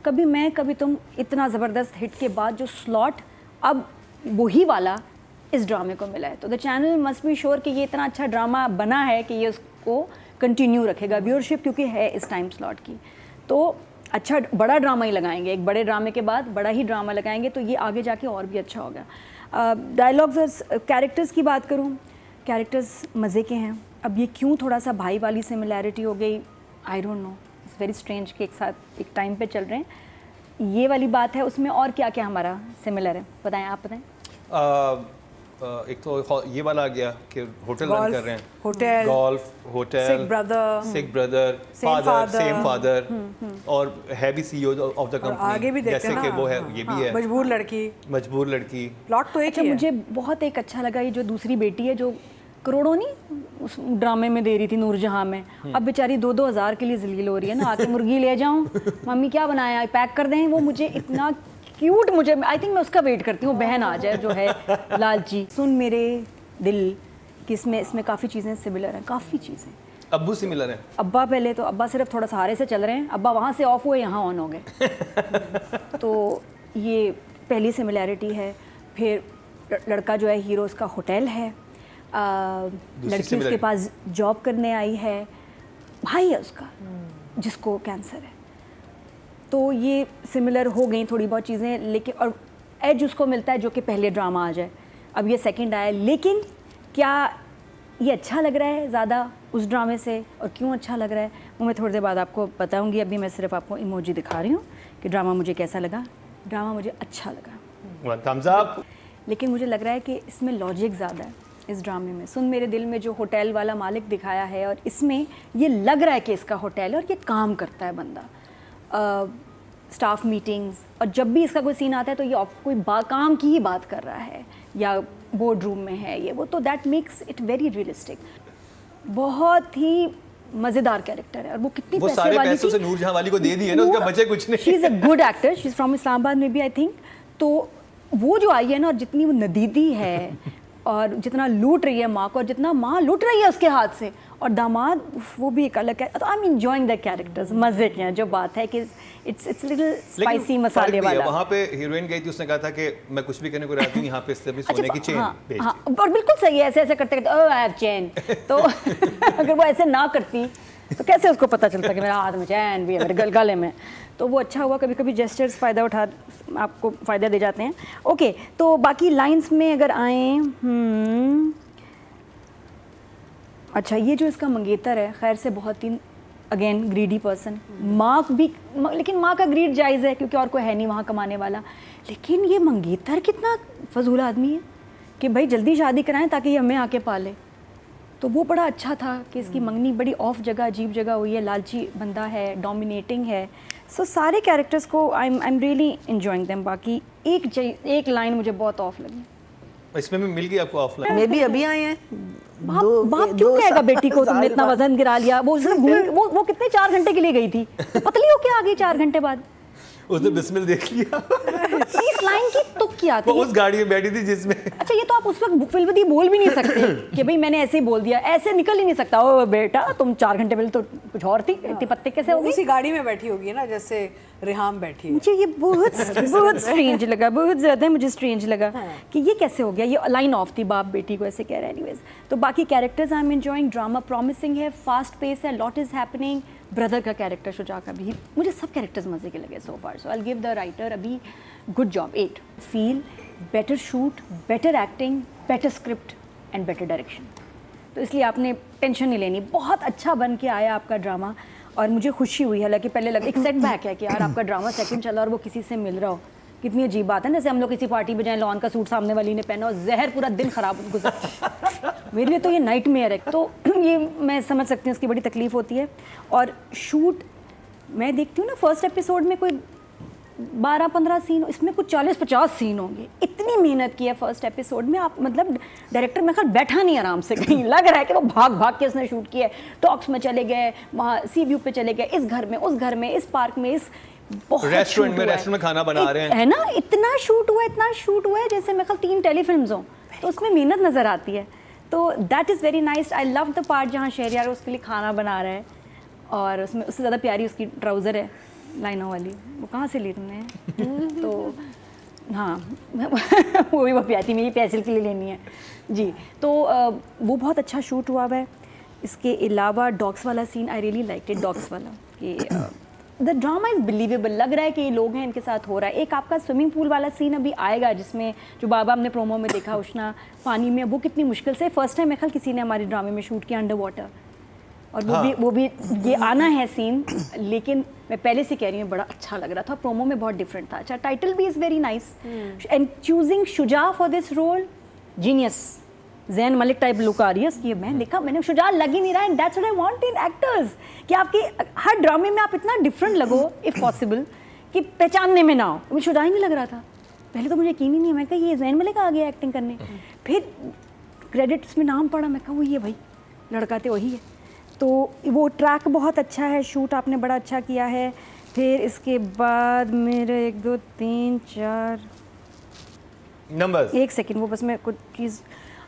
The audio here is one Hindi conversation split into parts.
कभी मैं कभी तुम इतना ज़बरदस्त हिट के बाद जो स्लॉट अब वही वाला इस ड्रामे को मिला है, तो the channel must be sure कि ये इतना अच्छा ड्रामा बना है कि ये उसको कंटिन्यू रखेगा, व्यूअरशिप क्योंकि है इस टाइम स्लॉट की। तो अच्छा बड़ा ड्रामा ही लगाएंगे, एक बड़े ड्रामे के बाद बड़ा ही ड्रामा लगाएंगे, तो ये आगे जाके और भी अच्छा होगा। डायलॉग्स, कैरेक्टर्स की बात करूँ, कैरेक्टर्स मज़े के हैं। अब ये क्यों थोड़ा सा भाई वाली सिमिलैरिटी हो गई, I don't know, it's very strange कि एक साथ एक टाइम पे चल रहे हैं, ये वाली बात है। उसमें और क्या क्या हमारा सिमिलर है, बताएं, आप बताएं। एक तो ये वाला आ गया कि होटल रन कर रहे हैं, होटल, गोल्फ, होटल, सिक ब्रदर, फादर, सेम फादर, और है भी सीईओ ऑफ द कंपनी, आगे भी देखते जैसे हैं कि ना, वो है, ये भी है मजबूर लड़की। प्लॉट तो एक अच्छा, ही है। मुझे बहुत एक अच्छा लगा ये जो दूसरी बेटी है जो करोड़ों नहीं उस ड्रामे में दे रही थी नूरजहां में, अब बेचारी 2-2 हज़ार के लिए जलील हो रही है ना, आके मुर्गी ले जाऊं, मम्मी क्या बनाया, पैक कर दें। वो मुझे इतना क्यूट, मुझे आई थिंक मैं उसका वेट करती हूँ, बहन आ जाए जो है लालची। सुन मेरे दिल कि इसमें काफ़ी चीज़ें सिमिलर हैं, काफ़ी चीज़ें। अब्बू सिमिलर है। अब्बा पहले तो अब्बा सिर्फ थोड़ा सहारे से चल रहे हैं, अब्बा वहाँ से ऑफ हुए यहाँ ऑन हो गए तो ये पहली सिमिलैरिटी है। फिर लड़का जो है हीरो, उसका होटल है, लड़की उसके पास जॉब करने आई है, भाई है उसका जिसको कैंसर है, तो ये सिमिलर हो गई थोड़ी बहुत चीज़ें। लेकिन और एज उसको मिलता है जो कि पहले ड्रामा आ जाए, अब ये सेकंड आया, लेकिन क्या ये अच्छा लग रहा है ज़्यादा उस ड्रामे से, और क्यों अच्छा लग रहा है वो मैं थोड़ी देर बाद आपको बताऊंगी। अभी मैं सिर्फ आपको इमोजी दिखा रही हूँ कि ड्रामा मुझे कैसा लगा। ड्रामा मुझे अच्छा लगा, थम्स अप। लेकिन मुझे लग रहा है कि इसमें लॉजिक ज़्यादा है इस ड्रामे में। सुन मेरे दिल में जो होटल वाला मालिक दिखाया है, और इसमें ये लग रहा है कि इसका होटल है और ये काम करता है बंदा, स्टाफ मीटिंग्स, और जब भी इसका कोई सीन आता है तो ये कोई काम की ही बात कर रहा है या बोर्ड रूम में है ये वो, तो that makes it very realistic. बहुत ही मज़ेदार कैरेक्टर है, और वो कितनी वो पैसे सारे वाली पैसों से नूरजहां वाली को दे दिए ना, उसका बचे कुछ नहीं। She is a good actor, she is from Islamabad में भी आई थिंक। तो वो जो आई है ना, और जितनी वो नदीदी है और जितना लूट रही है माँ को, और जितना माँ लूट रही है उसके हाथ से, और दामाद वो भी एक अलग है। तो I am enjoying the characters, मज़े के हैं। जो बात है कि इट्स लिटिल स्पाइसी मसाले वाला। वहाँ पे हीरोइन गई थी, उसने कहा था कि मैं कुछ भी करने को राजी हूँ, यहाँ पे इससे सोने की चेन भेज हाँ, और बिल्कुल सही है, ऐसे ऐसे करते करते ओह आई हैव चेन, तो अगर वो ऐसे ना करती तो कैसे उसको पता चलता कि मेरा हाथ में चैन भी है, मेरे गले में। तो वो अच्छा हुआ, कभी कभी जेस्चर्स आपको फ़ायदा दे जाते हैं। ओके, तो बाकी लाइंस में अगर आए, अच्छा ये जो इसका मंगेतर है, खैर से बहुत ही अगेन ग्रीडी पर्सन, माँ भी, लेकिन माँ का ग्रीड जायज़ है क्योंकि और कोई है नहीं वहाँ कमाने वाला, लेकिन ये मंगेतर कितना फजूल आदमी है कि भाई जल्दी शादी कराएं ताकि ये हमें आके पाले। तो वो बड़ा अच्छा था कि इसकी मंगनी बड़ी ऑफ जगह, अजीब जगह हुई है, लालची बंदा है, डोमिनेटिंग है। सो सारे कैरेक्टर्स को I am really enjoying them. बाकी एक लाइन मुझे बहुत ऑफ लगी, इसमें भी मिल गई आपको ऑफलाइन। मे भी अभी आए हैं। बाप क्यों कहेगा बेटी को तुमने इतना वजन गिरा लिया, वो वो कितने 4 घंटे के लिए गई थी, तो पतली होके आ गई 4 घंटे बाद। उसने बिस्मिल देख लिया। इस लाइन की तुक क्या थी? वो उस गाड़ी में बैठी थी जिसमें। अच्छा, ये तो आप उस वक्त फिल्मदी बोल भी नहीं सकते कि भाई मैंने ऐसे ही बोल दिया, ऐसे निकल ही नहीं सकता। ओ बेटा तुम 4 घंटे पहले तो कुछ और थी, इतनी पत्ते कैसे हो गई? उसी गाड़ी में बैठी होगी ना जैसे रिहाम बैठी है। मुझे ये बहुत स्ट्रेंज लगा, बहुत ज़्यादा मुझे स्ट्रेंज लगा कि ये कैसे हो गया। ये लाइन ऑफ थी, बाप बेटी को ऐसे कह रहे हैं। एनीवेज, तो बाकी characters I am enjoying, drama promising है, फास्ट पेस है, लॉट इज़ हैपनिंग। ब्रदर का कैरेक्टर शुजा का भी, मुझे सब कैरेक्टर्स मज़े के लगे so far. So I will give the writer अभी good job 8। Feel better shoot, better acting, better script and better direction. तो इसलिए आपने टेंशन नहीं लेनी, बहुत अच्छा बन के आया आपका ड्रामा। और मुझे खुशी हुई, हालांकि पहले लगा एक सेटबैक है कि यार आपका ड्रामा सेकंड चला और वो किसी से मिल रहा हो, कितनी अजीब बात है। जैसे हम लोग किसी पार्टी में जाएं, लॉन का सूट सामने वाली ने पहना और जहर पूरा दिन खराब गुजर, मेरे लिए तो ये नाइटमेयर है। तो ये मैं समझ सकती हूँ, उसकी बड़ी तकलीफ होती है। और शूट मैं देखती हूँ ना, फर्स्ट एपिसोड में कोई 12-15 सीन, इसमें कुछ 40-50 सीन होंगे। इतनी मेहनत की है फर्स्ट एपिसोड में। आप मतलब डायरेक्टर मेरे ख्याल बैठा नहीं आराम से, कहीं लग रहा है कि वो भाग भाग के उसने शूट किया है। टॉक्स में चले गए, वहाँ सी व्यू पे चले गए, इस घर में, उस घर में, इस पार्क में, इस रेस्टोरेंट में खाना बना रहे हैं, है ना। इतना शूट हुआ है जैसे मेरे ख्याल 3 टेलीफिल्म्स हों, तो उसमें मेहनत नज़र आती है। तो that is very nice. I love the part जहाँ शहरियार उसके लिए खाना बना रहा है, और उसमें उससे ज़्यादा प्यारी उसकी ट्राउज़र है लाइनों वाली, वो कहाँ से ली तुमने? तो हाँ वो भी बहुत प्यारी, मेरी पेंसिल के लिए लेनी है जी। तो वो बहुत अच्छा शूट हुआ है। इसके अलावा डॉग्स वाला scene I really like it, dogs वाला कि द ड्रामा इज़ बिलीवेबल, लग रहा है कि ये लोग हैं, इनके साथ हो रहा है। एक आपका स्विमिंग पूल वाला सीन अभी आएगा जिसमें जो बाबा हमने प्रोमो में देखा उष्णा पानी में, वो कितनी मुश्किल से फर्स्ट टाइम मेरे किसी ने हमारे ड्रामे में शूट किया अंडर वाटर, और वो भी ये आना है सीन, लेकिन मैं पहले से कह रही हूँ बड़ा अच्छा लग रहा था, प्रोमो में बहुत डिफरेंट था। अच्छा, टाइटल भी is very nice and choosing Shuja for this role, genius, Zayn Malik type look आ रही है उसकी। मैं देखा, मैंने शुजा लग ही नहीं रहा, and that's what I want in actors, कि आपके हर ड्रामे में आप इतना डिफरेंट लगो इफ़ पॉसिबल, कि पहचानने में ना हो। मुझे शुजा ही नहीं लग रहा था पहले, तो मुझे यकीन ही नहीं, मैं कहा ये जैन मलिक आ गया एक्टिंग करने। फिर क्रेडिट्स में नाम पढ़ा, मैं कहा वो ये भाई लड़का तो वही है। तो वो ट्रैक बहुत अच्छा है, शूट आपने बड़ा अच्छा किया है। फिर इसके बाद मेरे 1 2 3 4 नंबर्स, एक सेकंड, वो बस मैं कुछ चीज़,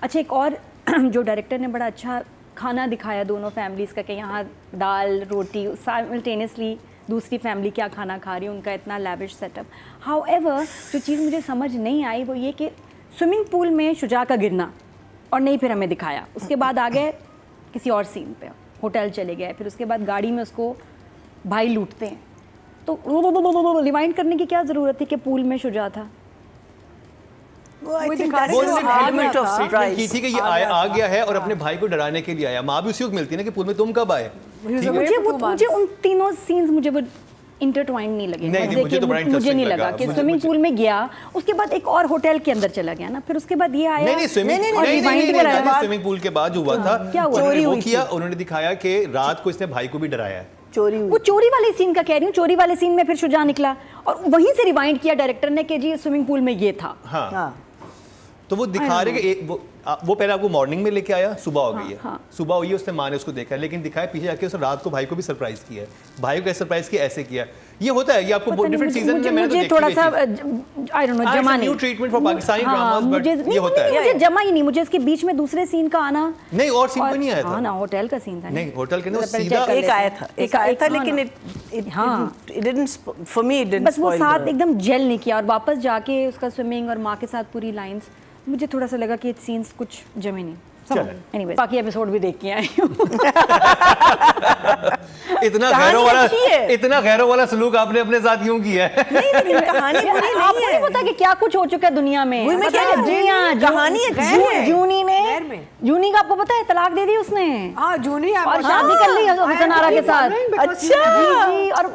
अच्छा एक और जो डायरेक्टर ने बड़ा अच्छा खाना दिखाया दोनों फैमिलीज़ का, कि यहाँ दाल रोटी साइमल्टेनियसली दूसरी फैमिली क्या खाना खा रही है, उनका इतना लैविश सेटअप। हाउएवर जो चीज़ मुझे समझ नहीं आई वो ये कि स्विमिंग पूल में शुजा का गिरना और नहीं फिर हमें दिखाया, उसके बाद आ गए किसी और सीन पे, होटल चले गए, फिर उसके बाद गाड़ी में उसको भाई लूटते हैं, तो रिवाइंड करने की क्या ज़रूरत थी कि पूल में शुजा था? वो दिखा रहे थे, वो आ element गया of था। surprise. की थी कि ये आ गया है और अपने भाई को डराने के लिए आया। माँ भी उसी वक्त मिलती है ना कि पूल में तुम कब आए। मुझे उन तीनों सीन्स मुझे वो इंटरट्वाइन नहीं लगे। नहीं, जैसे मुझे कि तो बड़ा मुझे interesting नहीं लगा। लगा कि मुझे- स्विमिंग पूल में गया, उसके बाद एक और होटल के अंदर चला गया ना, फिर उसके बाद ये आया। नहीं स्विमिंग और rewind कराया। स्विमिंग पूल के बाद जो हुआ था, क्या हुआ? उन्होंने चोरी वो हुई किया, उन्होंने दिखाया कि रात को इसने भाई को भी डराया है। चोरी हुई। वो चोरी वाले सीन का कह रही हूँ, चोरी वाले सीन में फिर शुजा निकला और वहीं से रिवाइंड किया डायरेक्टर ने कि जी स्विमिंग पूल में ये था। हाँ, हाँ, तो वो दिखा रहे कि वो पहले आपको मॉर्निंग में लेके आया, सुबह हो गई है, हाँ। सुबह हुई है, उसने माँ ने उसको देखा है, लेकिन दिखाया पीछे जाके उसने रात को भाई को भी सरप्राइज किया है। भाई को कैसे सरप्राइज किया, ऐसे किया, ये होता है, ये आपको पता नहीं, डिफरेंट सीजन में मैंने तो मुझे देखी थोड़ा हुई सा चीज़। आई डोंट नो जमा नहीं, न्यू ट्रीटमेंट फॉर पाकिस्तानी हाँ, ड्रामास, बट मुझे ये होता है। मुझे जमा ही नहीं, मुझे इसके बीच में दूसरे सीन का आना, नहीं और सीन कोई नहीं आया हाँ था। ना, होटल का सीन था नहीं होटल के ना पहले सीधा check कर एक लेते आया हैं। था, एक आया था, हाँ लेकिन ना। हाँ, it didn't for me it didn't बस वो spoil साथ the- एकदम जेल नहीं किया, और वापस जाके उसका स्विमिंग और माँ के साथ पूरी लाइंस, मुझे थोड़ा सा लगा कि सीन्स कुछ जमे नहीं। चलो। एनीवे बाकी एपिसोड भी देख के आई हूँ। इतना कहानी गैरों वाला, अच्छी है। इतना गैरों वाला सलूक आपने अपने साथ क्यों किया है? नहीं, लेकिन कहानी बुरी आपको नहीं नहीं है। पता कि क्या कुछ हो चुका है दुनिया में? वही मैं पता कह है? रही हूँ, जी हाँ, कहानी अच्छी है। जूनी गैर ने, में। जूनी का आपको पता है तलाक दे दी उसने हाँ जूनी और शादी कर ली हुसन आरा के साथ। अच्छा। जी और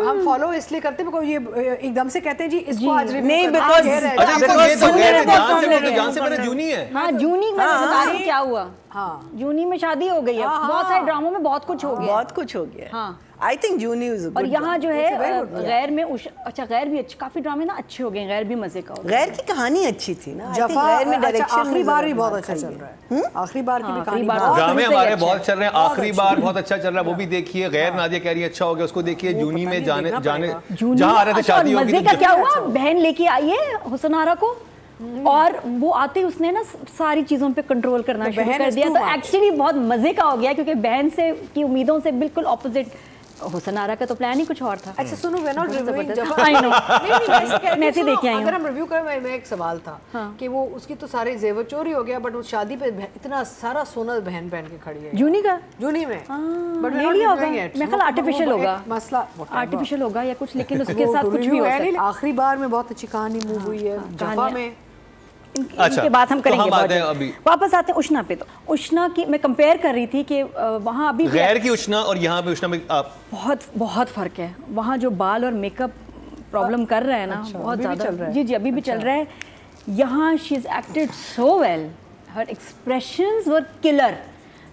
हम फॉलो इसलिए करते हैं बिकॉज़ ये एकदम से कहते हैं जी इसको आज review नहीं, करना because- है, अच्छा ये तो Because ये तो सुनने गैर में है, बहुत जान से कम बोलो, लगे। जान से मेरा जूनी है। हाँ जूनी में बता रही हूँ क्या हुआ। हाँ जूनी में शादी हो गई है, बहुत सारे ड्रामों में बहुत कुछ हो गया। बहुत कुछ हो गया। हाँ। आई थिंक जूनी इज और यहाँ जो है गैर में अच्छा गैर भी अच्छे, काफी ड्रामे ना अच्छे हो गए, गैर भी मजे का हो गया। गैर की कहानी अच्छी थी ना। I think जफा गैर में अच्छा, डायरेक्शन आखिरी बार भी बहुत अच्छा चल रहा है। आखिरी बार की भी हाँ, कहानी आखिरी बार बहुत ड्रामे सही हमारे अच्छा बहुत चल रहे हैं, आखिरी बार बहुत अच्छा चल रहा है, वो भी देखिए। गैर नादिया कह रही है अच्छा हो गया, उसको देखिए। जूनी में जाने जूनी जहाँ आ रहे थे अच्छा, और शादी होगी मजे तो का क्या हुआ, बहन लेके आई है हुसन आरा को और वो आते ही उसने ना सारी चीजों पे कंट्रोल करना शुरू बहन कर is दिया। too तो much. एक्चुअली बहुत मजे का हो गया, क्योंकि बहन से की उम्मीदों से बिल्कुल ऑपोजिट। हुसन आरा का तो प्लान ही कुछ और था। अच्छा सुनो, वी आर नॉट रिव्यूइंग जबरदस्त। जफा। I know। नहीं मैं ऐसे सुनो, देख के आई हूँ। अगर हम रिव्यू करें, मैं एक सवाल था हाँ। कि वो उसकी तो सारे जेवर चोरी हो गया, बट उस शादी पे इतना सारा सोना बहन पहन के खड़ी है जूनी का जूनी में, बट ले लिया होगा, मेरे ख्याल आर्टिफिशियल होगा, मसला आर्टिफिशियल होगा या कुछ, लेकिन उसके साथ कुछ भी हो सकता है। आखिरी बार में बहुत अच्छी कहानी मूव हुई है जफा कहानियाँ। में। अच्छा, इनके बाद हम तो करेंगे हम बहुत आते हैं जल्द। अभी। वापस आते हैं उष्णा पे। तो उष्णा की मैं कंपेयर कर रही थी कि वहाँ अभी भी गैर की उष्णा और यहाँ पे उष्णा में आप बहुत बहुत फर्क है। वहाँ जो बाल और मेकअप प्रॉब्लम कर रहे हैं ना, अच्छा, बहुत अभी भी ज़्यादा। चल रहा है? जी जी अभी भी चल रहा है। यहाँ she is acted so well, her expressions were killer.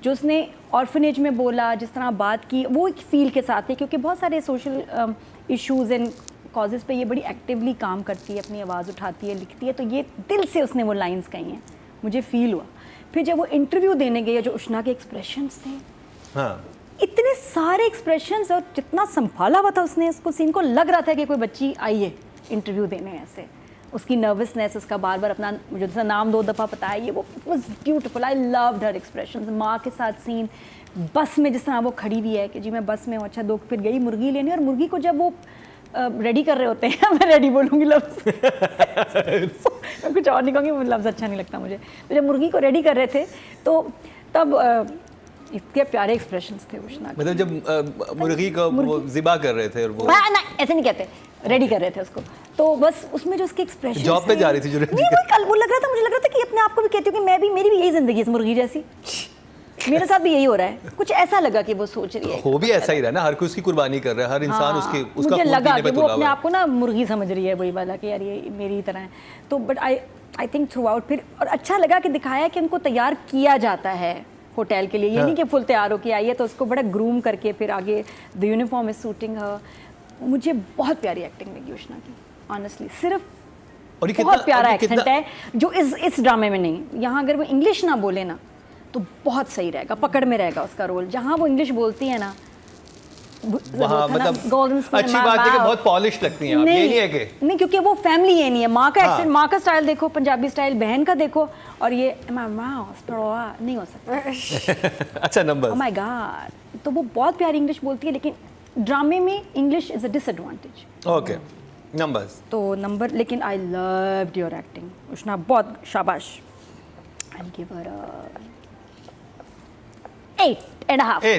जो उसने ऑर्फनेज में बोला, जिस तरह बात की, वो एक फील के साथ है, क्योंकि बहुत सारे सोशल इश्यूज एंड कॉजेज़ पे ये बड़ी एक्टिवली काम करती है, अपनी आवाज़ उठाती है, लिखती है। तो ये दिल से उसने वो लाइंस कही हैं, मुझे फील हुआ। फिर जब वो इंटरव्यू देने गई, जो उष्णा के एक्सप्रेशंस थे, हाँ इतने सारे एक्सप्रेशंस, और जितना संभाला हुआ था उसने इसको सीन को, लग रहा था कि कोई बच्ची आई है इंटरव्यू देने ऐसे। उसकी नर्वसनेस, उसका बार बार अपना मुझे जैसा नाम 2 दफ़ा पता है, ये वो was beautiful. I loved her expressions. माँ के साथ सीन बस में जिस तरह वो खड़ी हुई है कि जी मैं बस में हूँ, अच्छा 2 फिर गई मुर्गी लेने, और मुर्गी को जब वो रेडी कर रहे होते हैं मैं रेडी बोलूँगी लफ्ज़ मैं कुछ और नहीं कहूँगी, वो लफ्ज़ अच्छा नहीं लगता मुझे। तो जब मुर्गी को रेडी कर रहे थे तो तब इतने प्यारे एक्सप्रेशंस थे उष्णा के। मतलब जब मुर्गी को वो ज़िबा कर रहे थे और वो हाँ, ना ऐसे नहीं कहते, रेडी कर रहे थे उसको, तो बस उसमें जो उसके एक्सप्रेशन जॉब पे जा रही थी जो ready नहीं, वो कल वो लग रहा था, मुझे लग रहा था कि अपने आप को भी कहती हूँ कि मैं भी, मेरी भी यही जिंदगी है इस मुर्गी जैसी, मेरे साथ भी यही हो रहा है, कुछ ऐसा लगा कि वो सोच रही है। हो भी ऐसा ही रहा ना, हर कोई उसकी कुर्बानी कर रहा है, हर इंसान उसकी उसका मुझे खून लगा पीने कि पे वो तुला अपने हुआ है। आप को ना मुर्गी समझ रही है, वही वाला कि यार ये मेरी ही तरह है। तो but I think through out फिर, और अच्छा लगा कि दिखाया कि उनको तैयार किया जाता है होटल के लिए, ये नहीं कि फुल तैयार होके आई है तो उसको बड़ा ग्रूम करके फिर आगे द यूनिफॉर्म इज सूटिंग हर। मुझे बहुत प्यारी एक्टिंग लगी उष्णा की, ऑनेस्टली। सिर्फ और ये बहुत प्यारा और ये एक्सेंट है जो इस ड्रामे में नहीं, यहाँ अगर वो इंग्लिश ना बोले ना तो बहुत सही रहेगा, पकड़ में रहेगा उसका रोल। जहाँ वो इंग्लिश बोलती है ना, वहाँ मतलब गोल्डन अच्छी बात है कि बहुत पॉलिश लगती हैं आप, ये नहीं है कि नहीं, क्योंकि वो फैमिली ये नहीं है। माँ का हाँ। एक्सेंट, माँ का स्टाइल देखो, पंजाबी स्टाइल, बहन का देखो, और ये नहीं हो सकता। अच्छा नंबर ओह माय गॉड, तो वो बहुत प्यारी इंग्लिश बोलती है, लेकिन ड्रामे में English is a disadvantage. Okay numbers तो नंबर, लेकिन आई लव्ड योर एक्टिंग उष्णा, बहुत शाबाश। I give her 8.5